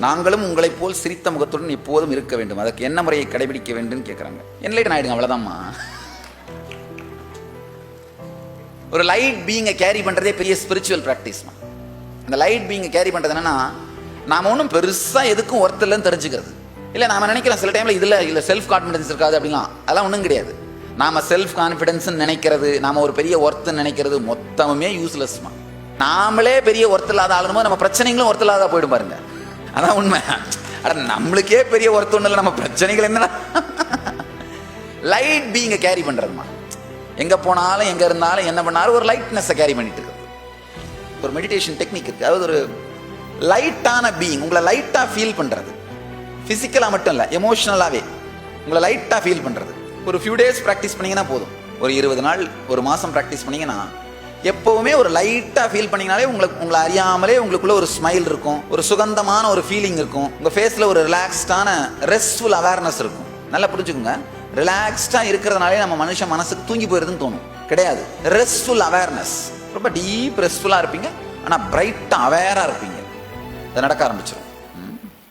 நாங்களும் உங்களைப் போல் சிரித்த முகத்துடன் எப்போதும் இருக்க வேண்டும், அதற்கு என்ன முறையை கடைபிடிக்க வேண்டும் கேட்குறாங்க. என்லைட்டன் ஆயிடுங்க, அவ்வளோதாம்மா. ஒரு லைட் பீயிங்கை கேரி பண்ணுறதே பெரிய ஸ்பிரிச்சுவல் ப்ராக்டிஸ்மா. அந்த லைட் பீயிங்கை கேரி பண்ணுறது என்னன்னா, நாம் ஒன்றும் பெருசாக எதுக்கும் ஒர்த் இல்லைன்னு தெரிஞ்சுக்கிறது இல்லை. நாம் நினைக்கிறோம் சில டைமில் இதில் செல்ஃப் கான்ஃபிடன்ஸ் இருக்காது அப்படிலாம், அதெல்லாம் ஒன்றும் கிடையாது. நாம் செல்ஃப் கான்ஃபிடென்ஸ்ன்னு நினைக்கிறது, நாம் ஒரு பெரிய ஒர்த்துன்னு நினைக்கிறது மொத்தமுமே யூஸ்லெஸ்மா. நாமளே பெரிய ஒர்த் இல்லாத ஆளும்போது நம்ம பிரச்சனைகளும் ஒர்த் இல்லாத போயிடும் பாருங்க. அதான் உண்மை. அட நம்மளுக்கே பெரிய ஒர்த் ஒன்றும் இல்லை, நம்ம பிரச்சனைகள் என்ன. லைட் பீயிங்கை கேரி பண்ணுறதுமா. எங்கே போனாலும் எங்கே இருந்தாலும் என்ன பண்ணாலும் ஒரு லைட்னஸை கேரி பண்ணிட்டு இருக்குது. ஒரு மெடிடேஷன் டெக்னிக் இருக்குது. அதாவது ஒரு லைட்டான பீயிங், உங்களை லைட்டாக ஃபீல் பண்ணுறது, ஃபிசிக்கலாக மட்டும் இல்லை எமோஷ்னலாகவே உங்களை லைட்டாக ஃபீல் பண்ணுறது. ஒரு ஃபியூ டேஸ் ப்ராக்டிஸ் பண்ணிங்கன்னா போதும். ஒரு 20 நாள் ஒரு மாதம் ப்ராக்டிஸ் பண்ணிங்கன்னா எப்போவுமே ஒரு லைட்டாக ஃபீல் பண்ணிங்கனாலே உங்களை அறியாமலே உங்களுக்குள்ள ஒரு ஸ்மைல் இருக்கும், ஒரு சுகந்தமான ஒரு ஃபீலிங் இருக்கும், உங்கள் ஃபேஸில் ஒரு ரிலாக்ஸ்டான ரெஸ்ட்ஃபுல் அவேர்னஸ் இருக்கும். நல்லா புரிஞ்சுக்கோங்க, ரிலாக்ஸ்டாக இருக்கிறதுனாலே நம்ம மனசுக்கு தூங்கி போயிருதுன்னு தோணும். கிடையாது. ரெஸ்ட்ஃபுல் அவேர்னஸ், ரொம்ப டீப் ரெஸ்ட்ஃபுல்லாக இருப்பீங்க, ஆனால் பிரைட்டாக அவேராக இருப்பீங்க. அது நடக்க ஆரம்பிச்சிடும்.